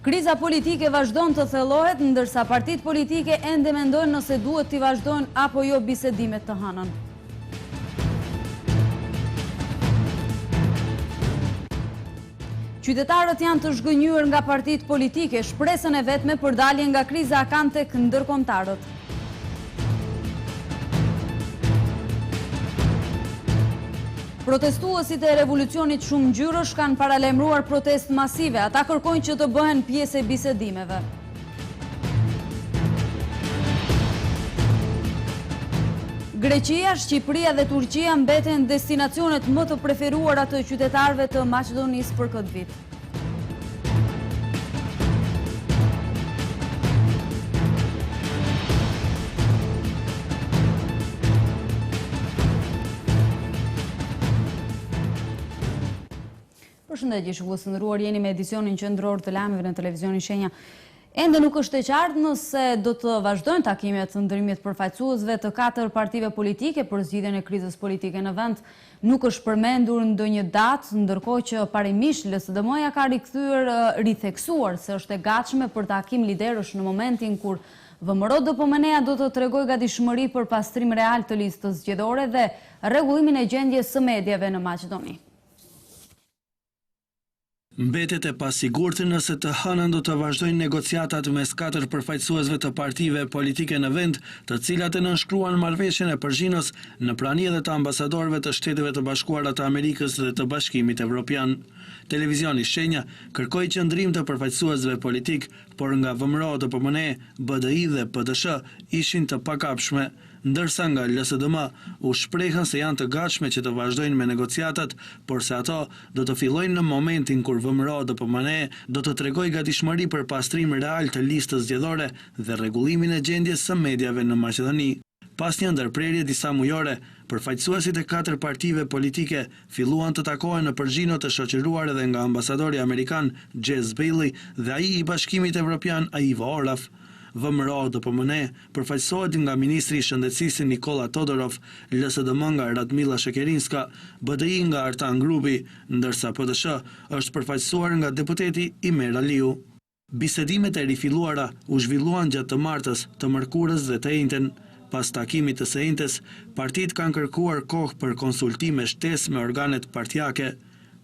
Kriza politike vazhdon të thellohet, ndërsa partitë politike ende mendojnë nëse duhet t'i vazhdojnë apo jo bisedimet të hënën. Qytetarët janë të zhgënjur nga partitë politike, shpresën e vetme për dalje nga kriza kanë tek ndërkombëtarët. Protestuesit e revolucionit shumë ngjyrësh kanë paralajmëruar protestë masive. Ata kërkojnë që të bëhen pjesë e bisedimeve. Greqia, Shqipëria dhe Turqia mbeten destinacionet më të preferuara të qytetarëve të Maqedonisë për këtë vit. Përshëndetje, shikues të nderuar, jeni me edicionin qendror të lajmeve në televizionin Shenja. Ende nuk është e qartë nëse do të vazhdojnë takimet të ndërimit përfaqësuesve të 4 partive politike për zgjidhjen e krizës politike në vend. Nuk është përmendur ndonjë datë, ndërkohë që parimisht LSDM-ja ka ritheksuar se është e gatshme për takim liderësh në momentin kur VMRO DPMNE-ja do të tregojë gatishmëri për pastrim real të listës zgjedhore dhe rregullimin e gjendjes së mediave në Maqedoni. Mbetet e pasigurtë nëse të hënën do të vazhdojnë negociatat mes 4 përfaqësuesve të partive politike në vend, të cilat e nënshkruan marrëveshjen e Përzhinos në prani edhe të ambasadorëve të Shteteve të Bashkuara të Amerikës dhe të Bashkimit Evropian. Televizioni Shenja kërkoi qëndrim të përfaqësuesve politik, por nga VMRO DPMNE, BDI dhe PDSH ishin të pakapshme, ndërsa nga LSDM u shprehën se janë të gatshme që të vazhdojnë me negociatat, por se ato do të fillojnë në momentin kur VMRO DPMNE do të tregojë gatishmëri për pastrim real të listës zgjedhore dhe rregullimin e gjendjes së mediave në Maqedoni. Pas një ndërprerje disa mujore, përfaqësuesit e 4 partive politike filluan të takohen në Përzhino të shoqëruar edhe nga ambasadori amerikan Jez Bailey dhe ai i Bashkimit Evropian Ivo Oraf. VMRO DPMNE përfaqësohet nga ministri i shëndetësisë Nikola Todorov, LSDM nga Radmila Shekerinska, BDI nga Artan Grubi, ndërsa PDSH është përfaqësuar nga deputeti Imer Aliu. Bisedimet e rifilluara u zhvilluan gjatë të martës, të mërkurës dhe të njëjtën. Pas takimit të së njëjtës, partitë kanë kërkuar kohë për konsultime shtesë me organet partijake.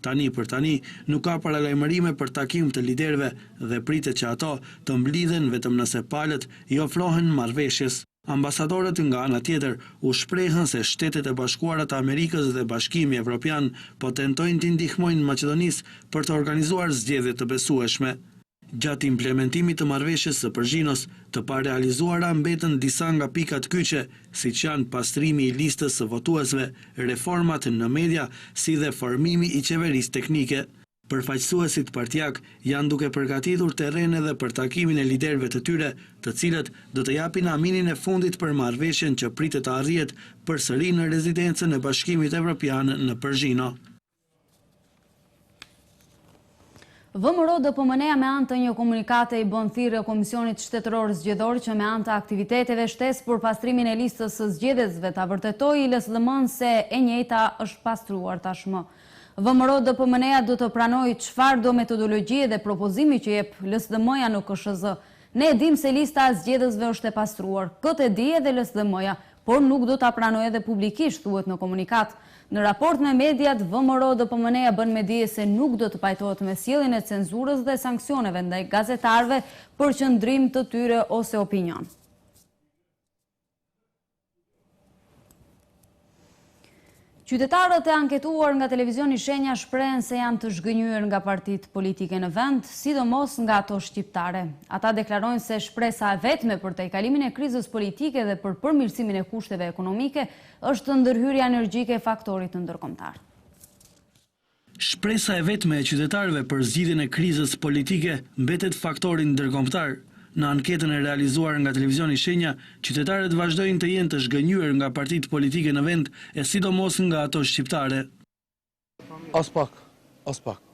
Tani për tani nuk ka paralajmërime për takim të liderëve dhe pritet që ato të mblidhen vetëm nëse palët i ofrohen marrëveshjes. Ambasadorët nga ana tjetër u shprehën se Shtetet e Bashkuara të Amerikës dhe Bashkimi Evropian po tentojnë të ndihmojnë Maqedonisë për të organizuar zgjedhje të besueshme. Gjatë implementimit të marrëveshjes së Përzhinos, të parealizuara mbetën disa nga pikat kyçe, siç janë pastrimi i listës së votuesve, reformat në media, si dhe formimi i qeverisë teknike. Përfaqësuesit partijak janë duke përgatitur terren edhe për takimin e liderëve të tyre, të cilët do të japin aminin e fundit për marrëveshjen që pritet të arrihet përsëri në rezidencën e Bashkimit Evropian në Përzhino. VMRO DPMNE-ja me anë të një komunikate i bën thirrje Komisionit Shtetëror Zgjedhor që me anë të aktiviteteve shtesë për pastrimin e listës së zgjedhësve ta vërtetojë LSDM-n se e njëjta është pastruar tashmë. VMRO DPMNE-ja do të pranojë çfarëdo metodologji dhe propozimi që jep LSDM-ja në KSZ. Ne e dimë se lista e zgjedhësve është e pastruar. Këtë e di edhe LSDM-ja, por nuk do ta pranojë edhe publikisht, thuhet në komunikat. Në raport me mediat, VMRO DPMNE-ja bën me dije se nuk do të pajtohet me sjelljen e cenzurës dhe sanksioneve ndaj gazetarëve për qëndrim të tyre ose opinion. Qytetarët e anketuar nga televizioni Shenja shprehen se janë të zhgënjur nga partitë politike në vend, sidomos nga ato shqiptare. Ata deklarojnë se shpresa e vetme për tejkalimin e krizës politike dhe për përmirësimin e kushteve ekonomike është ndërhyrja energjike e faktorit ndërkombëtar. Shpresa e vetme e qytetarëve për zgjidhjen e krizës politike mbetet faktori ndërkombëtar. Në anketën e realizuar nga televizioni Shenja, qytetarët vazhdojnë të jenë të zhgënjur nga partitë politike në vend e sidomos nga ato shqiptare. As pak.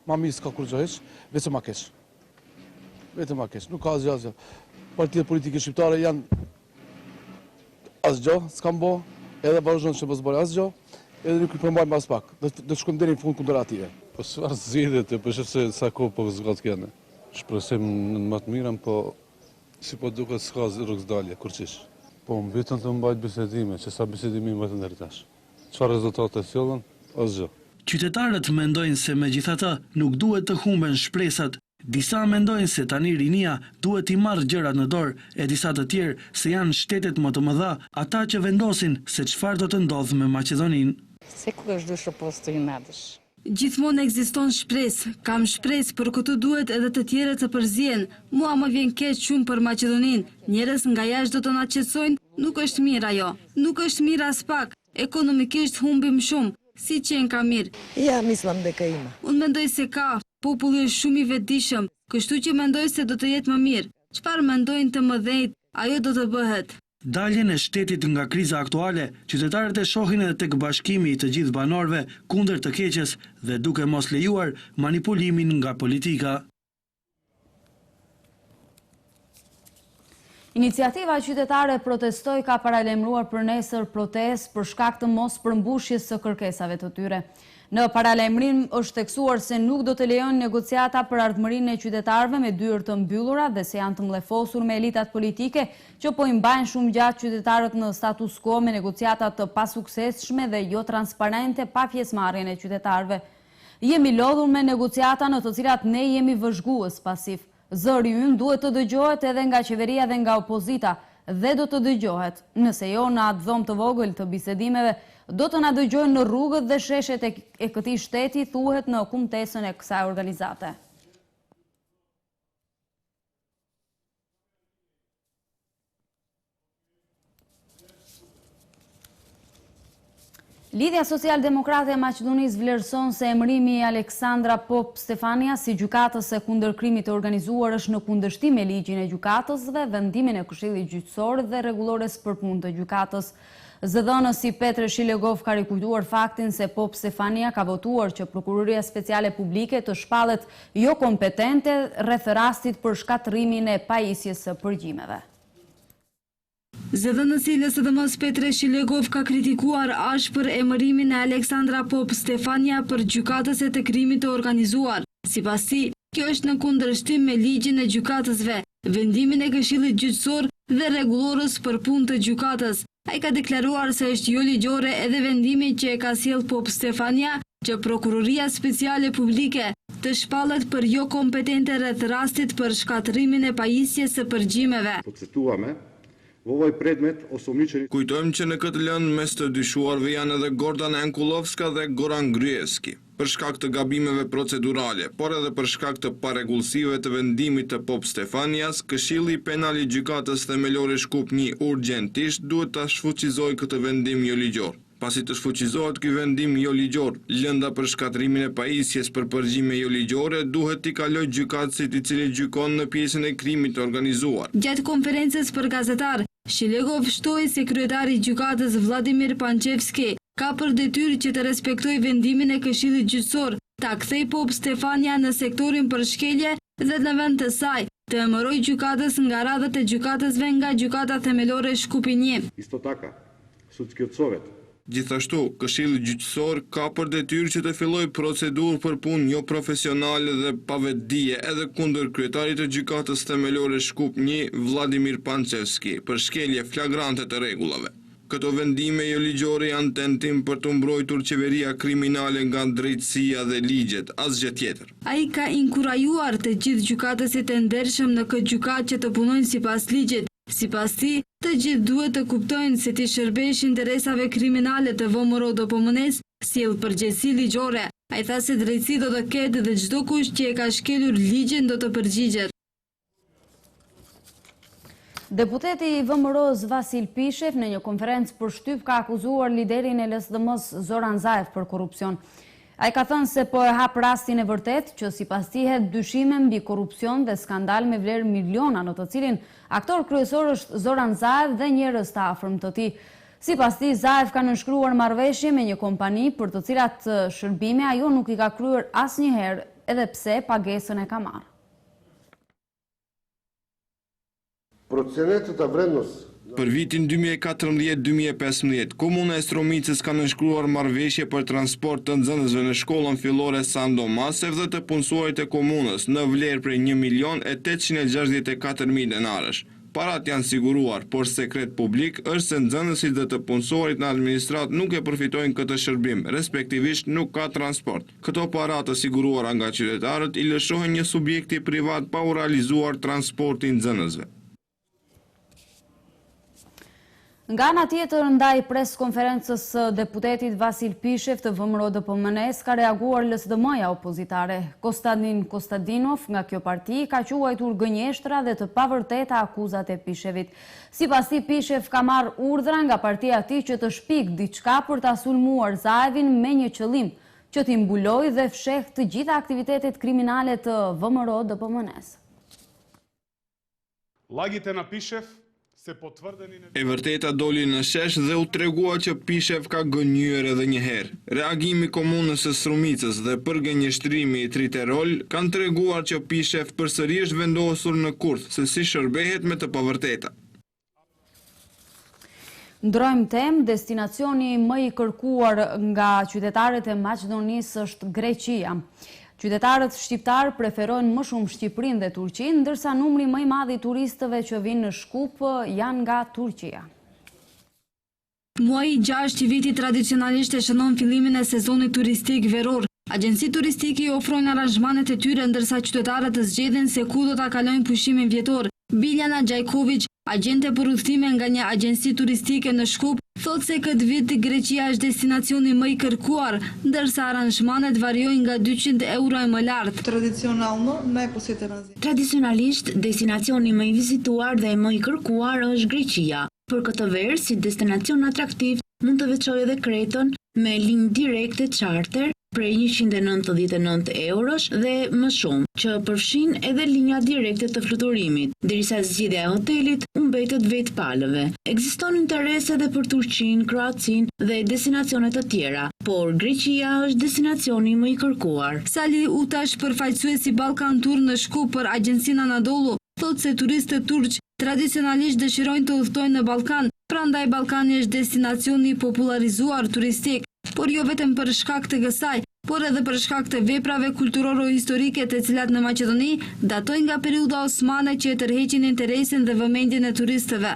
Ma mirë s'ka kur gjohesh, vetëm ma keq. Nuk ka asgjë. Partitë politike shqiptare janë asgjë, s'kan bo, edhe vazhdojnë që mos bëjnë asgjë, edhe nuk i përmbajmë as pak. Do të shkojmë deri në fund kundër atij. Po çfarë zgjidhet, po shef se sa kohë po zgjat këne. Shpresim në më të mirën, po si po duket s'ka rrugëdalje, kurqish. Po mbetën të mbajt bisedime, që sa bisedimi më të ndërtash. Çfarë rezultate sjellën, asgjë. Qytetarët mendojnë se megjithatë nuk duhet të humben shpresat. Disa mendojnë se tani rinia duhet i marrë gjërat në dorë, e disa të tjerë se janë shtetet më të mëdha ata që vendosin se çfarë do të ndodhë me Maqedoninë. Секогаш душа постои надеж. Gjithmonë ekziston shpresë, kam shpresë, por këtu duhet edhe të tjerë të përzihen. Mua më vjen keq shumë për Maqedoninë. Njerëz nga jashtë do të na qetësojnë, nuk është mirë ajo. Nuk është mirë as pak. Ekonomikisht humbim shumë, si qenë ka mirë. Ja mislim дека има. Unë mendoj se ka, populli është shumë i vetëdijshëm, kështu që mendoj se do të jetë më mirë. Çfarë mendojnë të mëdhenjt, ajo do të bëhet. Daljen e shtetit nga kriza aktuale, qytetarët e shohin edhe tek bashkimi i të gjithë banorëve kundër të keqes dhe duke mos lejuar manipulimin nga politika. Iniciativa qytetare Protestoj ka paralajmëruar për nesër protestë për shkak të mos përmbushjes së kërkesave të tyre. Në paralajmërim është theksuar se nuk do të lejojnë negociata për ardhmërinë e qytetarëve me dyert të mbyllura dhe se janë të mlefosur me elitat politike që po i mbajnë shumë gjatë qytetarët në status quo me negociata të pasuksesshme dhe jo transparente pa pjesëmarrjen e qytetarëve. Jemi lodhur me negociata në të cilat ne jemi vëzhgues pasiv. Zëri ynë duhet të dëgjohet edhe nga qeveria dhe nga opozita dhe do të dëgjohet. Nëse jo në atë dhomë të vogël të bisedimeve, do të na dëgjojnë në rrugët dhe sheshet e këtij shteti, thuhet në kumtesën e kësaj organizate. Lidhja Social-Demokrate e Maqedonisë vlerëson se emërimi i Aleksandra Pop Stefania si gjykatës e kundër krimit të organizuar është në kundërshtim me ligjin e gjykatësve, vendimin e Këshillit Gjyqësor dhe rregullores për punë të gjykatës. Zëdhënësi Petre Shilegov ka rikujtuar faktin se Pop Stefania ka votuar që Prokuroria Speciale Publike të shpallet jo kompetente rreth rastit për shkatërrimin e pajisjes së përgjimeve. Zëdhënësi LSDM-s Petre Shilegov ka kritikuar ashpër emërimin e Aleksandra Pop Stefania për gjykatës e të krimit të organizuar. Sipas tij, kjo është në kundërshtim me ligjin e gjykatësve, vendimin e Këshillit Gjyqësor dhe rregullorës për punë të gjykatës. Ai ka deklaruar se është jo ligjore edhe vendimi që e ka sjellë Pop Stefania që Prokuroria Speciale Publike të shpallet për jo kompetente rreth rastit për shkatërimin e pajisjes së përgjimeve. Kujtojmë që në këtë lëndë mes të dyshuarve janë edhe Gordan Enkulovska dhe Goran Gryeski, për shkak të gabimeve procedurale, por edhe për shkak të parregullsive të vendimit të Pop Stefanias, Këshilli Penal i Gjykatës Themelore Shkup 1 urgjentisht duhet ta shfuqizojë këtë vendim jo ligjor. Pasi të shfuqizohet ky vendim jo ligjor, lënda për shkatërimin e pajisjes për përgjime jo ligjore duhet t'i kalojë gjykatësit i cili gjykon në pjesën e krimit të organizuar. Gjatë konferencës për gazetar, Shilegov shtoi se kryetari i gjykatës Vladimir Pančevski ka për detyrë që të respektojë vendimin e Këshillit Gjyqësor, ta kthej Pop Stefania në sektorin për shkelje dhe në vend të saj të emërojë gjykatës nga radhët e gjykatësve nga Gjykata Themelore Shkupi 1. Gjithashtu, Këshilli Gjyqësor ka për detyrë që të fillojë procedurë për punë jo profesionale dhe pa vetdije edhe kundër kryetarit të Gjykatës Themelore Shkup 1 Vladimir Pančevski për shkelje flagrante të rregullave. Këto vendime jo ligjore janë tentim për të mbrojtur qeveria kriminale nga drejtësia dhe ligjet, asgjë tjetër. Ai ka inkurajuar të gjithë gjykatësit e ndershëm në këtë gjykatë që të punojnë sipas ligjit. Sipas tij, të gjithë duhet të kuptojnë se ti shërbesh interesave kriminale të VMRO DPMN-s sjell përgjegjësi ligjore. Ai tha se drejtësi do të ketë dhe çdo kush që e ka shkelur ligjin do të përgjigjet. Deputeti i VMRO-s Vasil Pishev në një konferencë për shtyp ka akuzuar liderin e LSDM-s Zoran Zaev për korrupsion. Ai ka thënë se po e hap rastin e vërtet që sipas tij dyshime mbi korrupsion dhe skandal me vlerë miliona në të cilin aktor kryesor është Zoran Zaev dhe njerëz të afërm të tij. Sipas tij Zaev ka nënshkruar marrëveshje me një kompani për të cilat shërbime ajo nuk i ka kryer asnjëherë, edhe pse pagesën e ka marrë. Проценетата вредност Për vitin 2014-2015, Komuna e Stromicës ka nënshkruar marrëveshje për transport të nxënësve në shkollën fillore Sando Masev dhe të punësuarit e komunës në vlerë prej 1.864.000 denarësh. Parat janë siguruar, por sekret publik është se nxënësit dhe të punësuarit në administrat nuk e përfitojnë këtë shërbim, respektivisht nuk ka transport. Këto para të siguruara nga qytetarët i lëshohen një subjekti privat pa u realizuar transportin nxënësve. Nga ana tjetër, ndaj pres konferencës deputetit Vasil Pishev të VMRO-DPMNE-s ka reaguar LSDM-ja opozitare. Konstantin Kostadinov nga kjo parti ka quajtur gënjeshtra dhe të pavërteta akuzat e Pishevit. Sipas tij, Pishev ka marrë urdhra nga partia e tij që të shpik diçka për ta sulmuar Zaevin me një qëllim, që t'i mbulojë dhe fsheh të gjitha aktivitetet kriminale të VMRO-DPMNE-s. Lagite na Pishev. E vërteta doli në shesh dhe u tregua që Pishev ka gënjur edhe një herë. Reagimi komunës së Stromicës dhe përgënjeshtrimi i Triterol kanë treguar që Pishev përsëri është vendosur në kurth se si shërbehet me të pavërteta. Ndrojmë temë, destinacioni më i kërkuar nga qytetarët e Maqedonisë është Greqia. Qytetarët shqiptar preferojnë më shumë Shqipërinë dhe Turqinë, ndërsa numri më i madh i turistëve që vinë në Shkup janë nga Turqia. Muaji 6 i vitit tradicionalisht e shënon fillimin e sezonit turistik veror. Agjencitë turistike i ofrojnë aranzhmanet e tyre, ndërsa qytetarët të zgjedhin se ku do ta kalojnë pushimin vjetor. Biljana Gjajković, agjente për udhëtime nga një agjenci turistike në Shkup, thotë se këtë vit Greqia është destinacioni më i kërkuar, ndërsa aranzhmanet variojnë nga 200 euro e më lart. Tradicionalisht, destinacioni më i vizituar dhe më i kërkuar është Greqia. Për këtë verë, si destinacion atraktiv, mund të veçojë edhe Kretën me linjë direkte charter prej 199 eurosh dhe më shumë, që përfshin edhe linja direkte të fluturimit, derisa zgjidhja e hotelit u mbetet vetë palëve. Ekziston interes edhe për Turqinë, Kroacinë dhe destinacione të tjera, por Greqia është destinacioni më i kërkuar. Sali Utash, përfaqësuesi Ballkan Tour në Shkup për agjencinë Anadolu, thotë se turistët turq tradicionalisht dëshirojnë të udhtojnë në Ballkan, prandaj Ballkani është destinacioni popularizuar turistik, por jo vetëm për shkak të kësaj, por edhe për shkak të veprave kulturoro-historike të cilat në Maqedoni datojnë nga periudha osmane që e tërheqin interesin dhe vëmendjen e turistëve.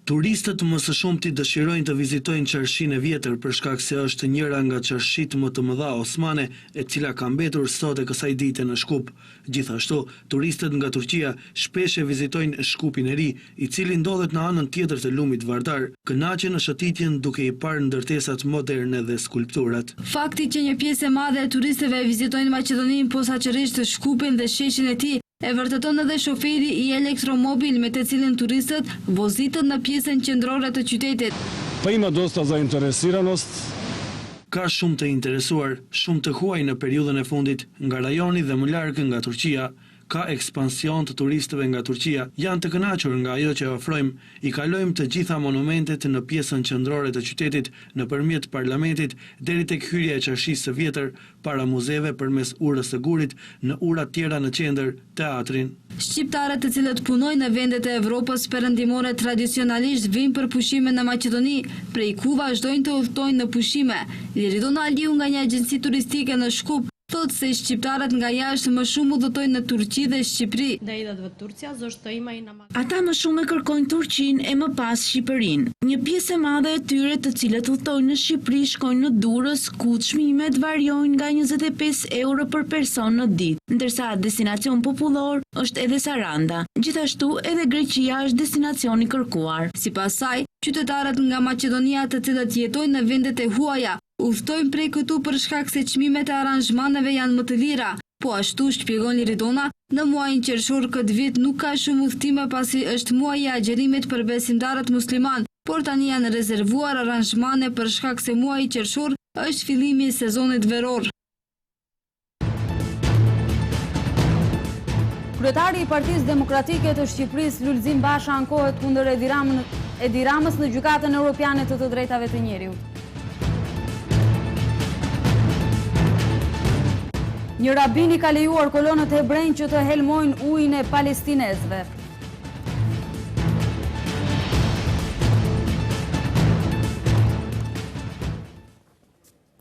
Turistët më së shumti dëshirojnë të vizitojnë Qarshinë e vjetër për shkak se është njëra nga qarshitë më të mëdha osmane, e cila ka mbetur sot e kësaj dite në Shkup. Gjithashtu, turistët nga Turqia shpesh e vizitojnë Shkupin e ri, i cili ndodhet në anën tjetër të lumit Vardar, kënaqen në shëtitjen duke i parë ndërtesat moderne dhe skulpturat. Fakti që një pjesë e madhe e turistëve e vizitojnë Maqedoninë posaçërisht të Shkupin dhe sheshin e tij, e vërteton edhe shoferi i elektromobil me të cilin turistët vozitën në pjesën qendrore të qytetit. Ka shumë të interesuar, shumë të huaj në periudhën e fundit, nga rajoni dhe më larg nga Turqia. Ka ekspansion të turistëve nga Turqia, janë të kënaqur nga ajo që ofrojmë, i kalojmë të gjitha monumentet në pjesën qendrore të qytetit, nëpërmjet parlamentit, deri tek hyrja e Qarshisë së vjetër, para muzeve përmes urës së gurit, në ura tjera në qendër, teatrin. Shqiptarët të cilët punojnë në vendet e Evropës perëndimore tradicionalisht vinë për pushime në Maqedoni, prej ku vazhdojnë të udhtojnë në pushime. Liridona Aliu nga një agjenci turistike në Shkup thotë se shqiptarët nga jashtë më shumë udhëtojnë në Turqi dhe Shqipëri. Ata më shumë e kërkojnë Turqinë e më pas Shqipërinë. Një pjesë e madhe e tyre të cilët udhëtojnë në Shqipëri shkojnë në Durrës, ku çmimet variojnë nga 25 euro për person në ditë, ndërsa destinacion popullor është edhe Saranda. Gjithashtu edhe Greqia është destinacion i kërkuar. Sipas saj, qytetarët nga Maqedonia të cilët jetojnë në vendet e huaja udhtojnë prej këtu për shkak se çmimet e aranzhmaneve janë më të lira. Po ashtu shpjegon Liridona, në muajin qershor këtë vit nuk ka shumë udhtime pasi është muaji i agjerimit për besimtarët musliman, por tani janë rezervuar aranzhmane për shkak se muaji qershor është fillimi i sezonit veror. Kryetari i Partisë Demokratike të Shqipërisë, Lulzim Basha, ankohet kundër Edi Ramës në Gjykatën Europiane të Drejtave të Njeriut. Një rabin i ka lejuar kolonët hebrejnë që të helmojnë ujin e palestinezëve.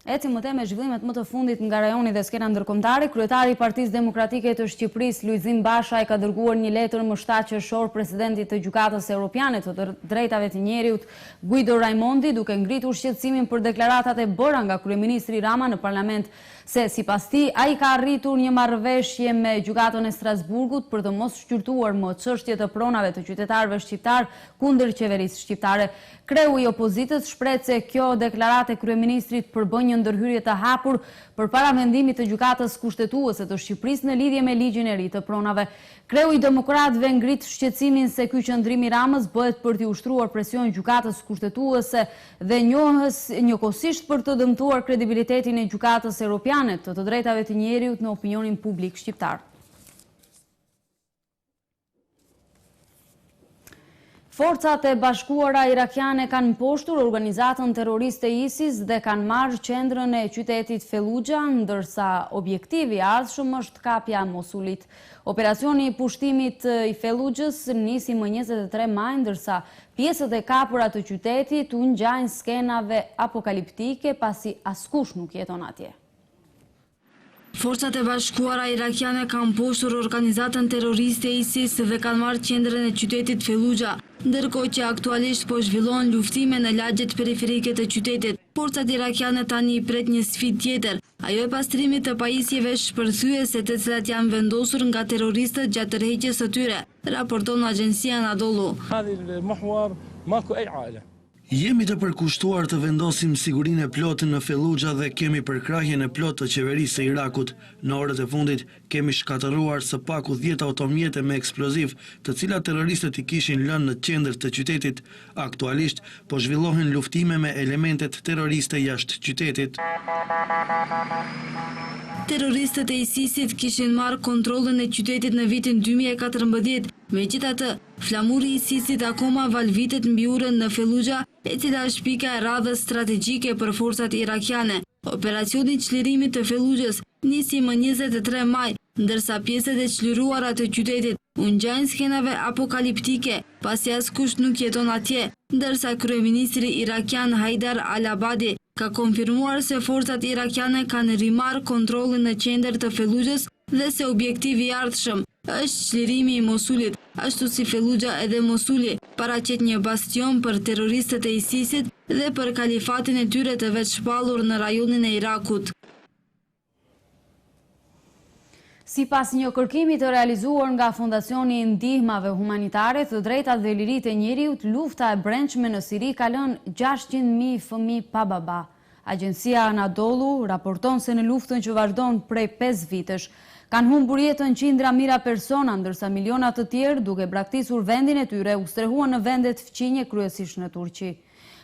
Ecim më tej me zhvillimet më të fundit nga rajoni dhe skena ndërkombëtare. Kryetari i Partisë Demokratike të Shqipërisë, Lulzim Basha, ka dërguar një letër më 7 qershor presidentit të Gjykatës Evropiane të Drejtave të Njerëzit, Guido Raimondi, duke ngritur shqetësimin për deklaratat e bëra nga kryeministri Rama në parlament se sipas tij ai ka arritur një marrëveshje me Gjykatën e Strasburgut për të mos shqyrtuar më çështje të pronave të qytetarëve shqiptar kundër qeverisë shqiptare. Kreu i opozitës shpreh se kjo deklarate e kryeministrit përbën një ndërhyrje të hapur përpara vendimit të Gjykatës Kushtetuese të Shqipërisë në lidhje me ligjin e ri të pronave. Kreu i Demokratëve ngrit shqetësimin se ky qëndrim i Ramës bëhet për t'i ushtruar presion Gjykatës Kushtetuese dhe njëkohësisht për të dëmtuar kredibilitetin e Gjykatës Evropiane të Drejtave të Njerëzit në opinionin publik shqiptar. Forcat e bashkuara irakiane kanë mposhtur organizatën terroriste ISIS dhe kanë marrë qendrën e qytetit Fellujah, ndërsa objektivi i ardhshëm është kapja e Mosulit. Operacioni i pushtimit i Fellujahs nisi më 23 maj, ndërsa pjesët e kapura të qytetit u ngjajnë skenave apokaliptike pasi askush nuk jeton atje. Forcat e bashkuara irakiane kanë mposhtur organizatën terroriste ISIS dhe kanë marrë qendrën e qytetit Fellujah, ndërkohë që aktualisht po zhvillohen luftime në lagjet periferike të qytetit. Forcat irakiane tani i pret një sfidë tjetër, ajo e pastrimit të pajisjeve shpërthyese të cilat janë vendosur nga terroristët gjatë tërheqjes së tyre, raporton agjencia Anadolu. Jemi të përkushtuar të vendosim sigurinë e plotë në Fellujah dhe kemi përkrahjen e plotë të qeverisë së Irakut. Në orët e fundit kemi shkatëruar së paku 10 automjete me eksploziv, të cilat terroristët i kishin lënë në qendër të qytetit. Aktualisht po zhvillohen luftime me elementet terroriste jashtë qytetit. Terroristët e ISIS-it kishin marrë kontrollin e qytetit në vitin 2014. Megjithatë, flamuri i ISIS-it akoma valvitet mbi urën në Fellujah, e cila është pika e radhës strategjike për forcat irakiane. Operacioni i çlirimit të Fellujahs nisi më 23 maj, ndërsa pjesët e çliruara të qytetit u ngjajnë skenave apokaliptike, pasi askush nuk jeton atje, ndërsa kryeministri irakian Haidar al-Abadi ka konfirmuar se forcat irakiane kanë rimarrë kontrollin në qendër të Fellujahs dhe se objektivi i ardhshëm është çlirimi i Mosulit, ashtu si Fellujah edhe Mosuli paraqet një bastion për terroristët e ISIS-it dhe për kalifatin e tyre të vetshpallur në rajonin e Irakut. Sipas një kërkimi të realizuar nga Fondacioni i Ndihmave Humanitare të Drejtat dhe Liritë e Njerëzit, lufta e brendshme në Siri ka lënë 600.000 fëmijë pa baba. Agjencia Anadolu raporton se në luftën që vazhdon prej 5 vitesh, kanë humbur jetën qindra mijëra persona, ndërsa miliona të tjerë, duke braktisur vendin e tyre, u strehuan në vendet fqinje, kryesisht në Turqi.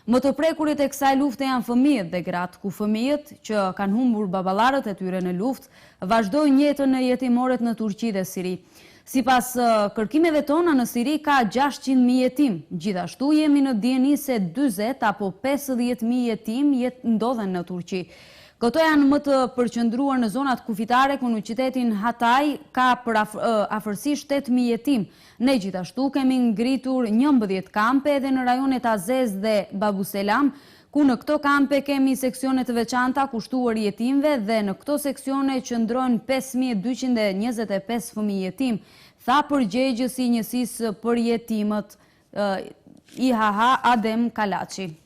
Më të prekurit e kësaj lufte janë fëmijët dhe gratë, ku fëmijët që kanë humbur baballarët e tyre në luftë vazhdojnë jetën në jetimoret në Turqi dhe Siri. Sipas kërkimeve tona, në Siri ka 600.000 jetim. Gjithashtu jemi në dieni se 40 apo 50.000 jetim ndodhen në Turqi. Këto janë më të përqendruar në zonat kufitare, ku në qytetin Hatay ka për afërsisht 8.000 jetim. Ne gjithashtu kemi ngritur 11 kampe edhe në rajonet Azez dhe Babuselam, ku në këto kampe kemi seksione të veçanta kushtuar jetimve dhe në këto seksione qëndrojnë 5.225 fëmijë jetim, tha përgjegjësi i njësisë për jetimët IHH Adem Kalaçi.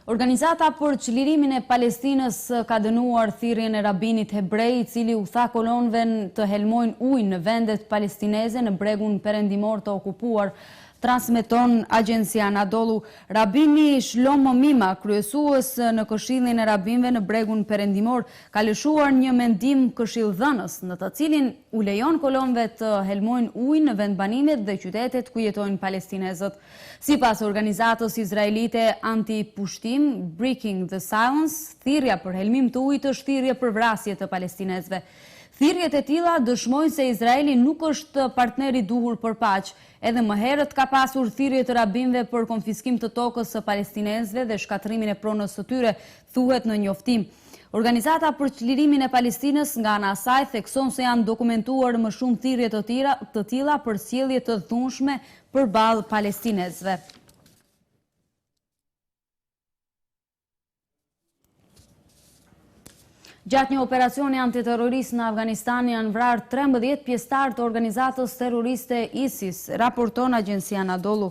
Organizata për çlirimin e Palestinës ka dënuar thirrjen e rabinit hebrej, i cili u tha kolonëve të helmojnë ujë në vendet palestineze në bregun perëndimor të okupuar. Transmeton agjencia Anadolu. Rabini Shlomo Mima, kryesues në Këshillin e Rabinëve në bregun perëndimor, ka lëshuar një mendim këshilldhënës në të cilin u lejon kolonëve të helmojnë ujë në vendbanimet dhe qytetet ku jetojnë palestinezët. Sipas organizatës izraelite anti-pushtim Breaking the Silence, thirrja për helmim të ujit është thirrje për vrasje të palestinezëve. Thirrjet e tilla dëshmojnë se Izraeli nuk është partner i duhur për paqë. Edhe më herët ka pasur thirrje të rabinëve për konfiskim të tokës së palestinezëve dhe shkatrimin e pronës së tyre, thuhet në njoftim. Organizata për çlirimin e Palestinës nga ana e saj thekson se janë dokumentuar më shumë thirrje të tilla për sjellje të dhunshme përballë palestinezëve. Gjatë një operacioni antiterrorist në Afganistan janë vrarë 13 pjesëtar të organizatës terroriste ISIS, raporton agjencia Anadolu.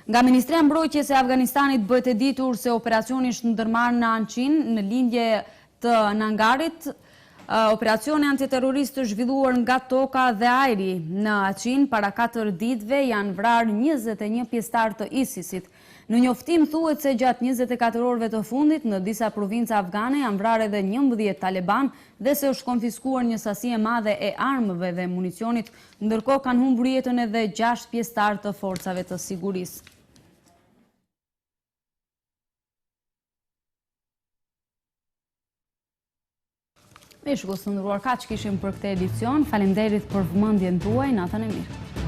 Nga Ministria e Mbrojtjes e Afganistanit bëhet e ditur se operacioni është ndërmarrë në Anchin, në lindje të Nangarit. Operacioni antiterrorist është zhvilluar nga toka dhe ajri. Në Anchin, para 4 ditëve janë vrarë 21 pjesëtar të ISIS-it. Në njoftim thuhet se gjatë 24 orëve të fundit në disa provinca afgane janë vrarë edhe 11 taliban dhe se është konfiskuar një sasi e madhe e armëve dhe municionit, ndërkohë kanë humbur jetën edhe 6 pjesëtar të forcave të sigurisë. Me shkos të ndëruar kaq kishim për këtë edicion. Faleminderit për vëmendjen tuaj, natën e mirë.